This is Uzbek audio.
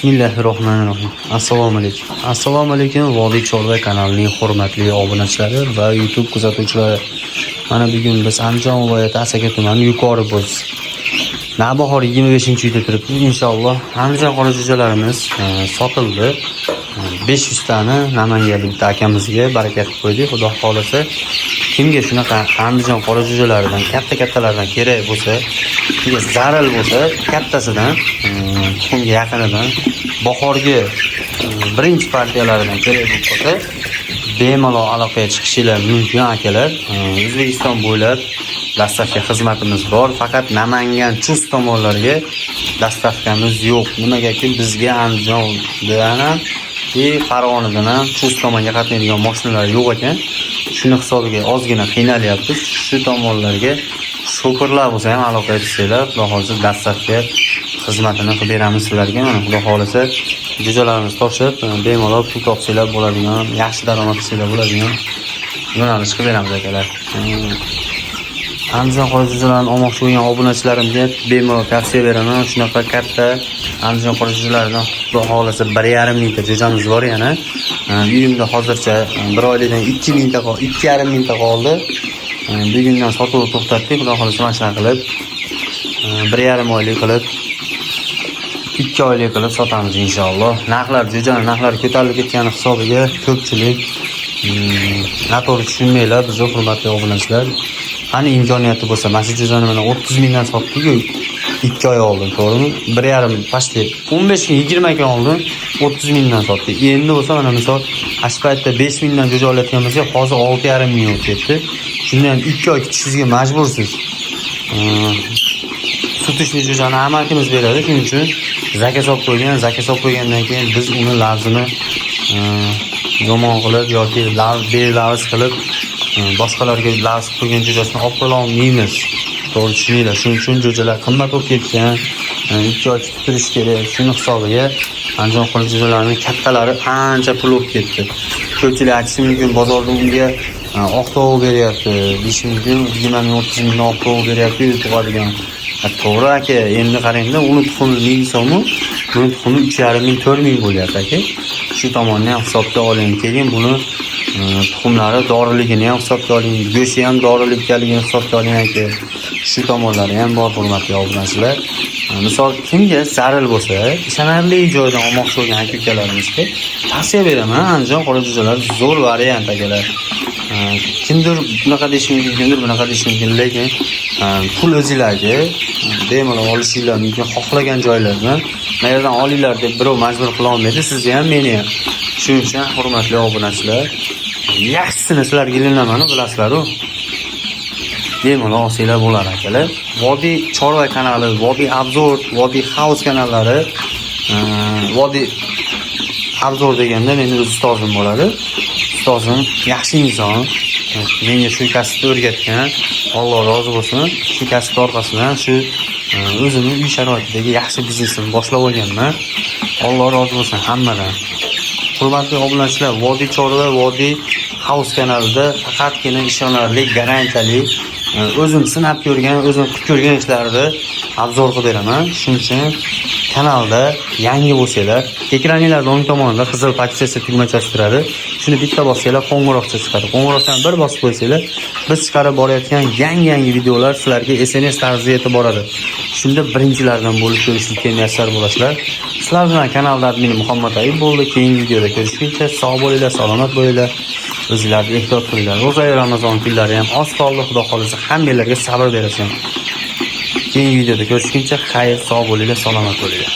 Bismillahirrohmanirrohim. Assalomu alaykum. Assalomu alaykum Vodiy Chorva kanalining hurmatli obunachilari va YouTube kuzatuvchilari. Mana bugun biz Andijon viloyati Asaka tumani Yuqori Bo'z Navbahor 25-uyda turibmiz. Inshaalloh Andijon qora jo'jalarimiz sotildi. 500 tani Namanganlik akamizga barakat qo'ydik. Xudo xolasa kimga shunaqa Andijon qora jo'jalaridan katta-kattalardan kerak bo'lsa, kimga zaril bo'lsa, kattasidan tuxumga yaqinidan bahorgi birinchi partiyalaridan kerak bo'lsa, bemalol aloqaga chiqishingiz mumkin akalar. O'zbekiston bo'ylab dastavka xizmatimiz bor, faqat Namangan Chust tomonlarga dastavkamiz yo'q. Nimagaki bizga Andijondan ham Farg'onadan ham Chust tomonga qatnaydigan mashinalar yo'q ekan. Shuni hisobiga ozgina qiynalyapmiz. Shu tomonlarga shoferlar bo'lsa ham aloqaga tushsanglar, xudo xolasa dastavka xizmatini qilib beramiz sizlarga. Mana xudo xolasa jo'jalarimiz topshirib, bemalol pul topsanglar bo'ladigan, yaxshi daromad qilsanglar bo'ladigan yo'nalish qilib beramiz akalar. Andijon qora jo'jalarini olmoqchi bo'lgan obunachilarimga bemalol tavsiya beraman. Shunaqa katta Andijon qora jo'jalaridan xudo xolasa 1,5 mingta jo'jamiz bor yana. Uyimda hozircha 1 oylikdan 2,5 mingta qoldi. Bugundan sotuv to'xtatdik. Xudo xolasa mana shunaqa qilib 1,5 oylik qilib 2 oylik qilib sotamiz inshaalloh. Narxlar, jo'janing narxlari ko'tarilib ketgani hisobiga ko'pchilik noto'g'ri tushunmaylar bizni hurmatli obunachilar. Qani imkoniyati bo'lsa, mana shu jo'jani mana 30 mingdan sotdik-ku 2 oy oldin, to'g'rimi? 1,5 pastda 15 kun 20 kun oldin 30 mingdan sotdik. Endi bo'lsa mana misol ashpaytda 5 mingdan jo'ja olayotganimizga hozir 6,5 ming bo'lib ketdi. Shunda ham 2 oy kutishingizga majbursiz. Sutishli jo'jani amakimiz beradi, shuning uchun zakaz olib qo'ygan. Zakaz olib qo'ygandan keyin biz uni lafzini yomon qilib yoki belavz qilib boshqalarga lavz qo'ygan jo'jasini olib qo'ya olmaymiz. To'g'ri tushuninglar. Shuning uchun jo'jalar qimmat bo'lib ketgan. 2 oy kutirish kerak. Shuni hisobiga Andijon qora jo'jalarining kattalari ancha pul olib ketdi. Ko'pchilik aytishi mumkin, bozorda unga oq tovuq beryapti. 5 mingdan 20 ming 30 mingdan oq tovuq beryapti, tug'adigan. To'g'ri aka, endi qarangda, uni tuxumi 1000 so'm, buni tuxumi 3,5 ming 4 ming bo'lyapti aka. Shu tomonni ham hisobga oling. Keyin buni tuxumlari doriligini ham hisobga oling, go'shti ham dorilikkaligini hisobga oling aka. Shu tomonlari ham bor hurmatli obunachilar. Misol kimga zaril bo'lsa, ishonarli joydan olmoqchi bo'lgan aka-ukalarimizga tavsiya beraman. Andijon qora jo'jalar zo'r variant akalar. Kimdir bunaqa deyishi mumkin, kimdir bunaqa deyishi mumkin, lekin pul o'zingizlarga bemalol olishingiz mumkin. Xohlagan joylardan qayerdan olinglar deb birov majbur qila olmaydi, sizni ham, meni ham. Shuning uchun hurmatli obunachilar, yaxshisini sizlarga ilinamani bilasizlar-ku. Bemalol olsanglar bo'lar akalar. Vodiy Chorva kanali, Vodiy Obzor, Vodiy House kanallari, Vodiy Obzor deganda mening ustozim bo'ladi. Ustozim yaxshi inson. Menga shu kasbni o'rgatgan. Alloh rozi bo'lsin. Shu kasb orqasidan shu o'zimning uy sharoitidagi yaxshi biznesni boshlab olganman. Alloh rozi bo'lsin hammadan. Hurmatli obunachilar, Vodiy Chorva, Vodiy House kanalida faqatgina ishonarli, garantiyali o'zim sinab ko'rgan, o'zim qilib ko'rgan ishlarni obzor qilib beraman. Shuning uchun kanalda yangi bo'lsanglar, ekraningizning o'ng tomonida qizil pochchasi tugmachasi turadi. Shuni bitta bossanglar qo'ng'iroqcha chiqadi. Qo'ng'iroqdan bir bosib qo'ysanglar, biz chiqarib borayotgan yangi videolar sizlarga SMS tarzida yetib boradi. Shunda birinchilardan bo'lib ko'rishga muyassar bo'lasizlar. Sizlar bilan kanalda admin Muhammad Ayib bo'ldi. Keyingi videoda ko'rishguncha sog' bo'linglar, salomat bo'linglar. O'zingizlarni ehtiyot qilinglar. Ro'za Ramazon kunlari ham oz qoldi. Xudo xolasa hammalarga sabr bersin. Keyingi videoda ko'rishguncha xayr, sog' bo'linglar, salomat bo'linglar.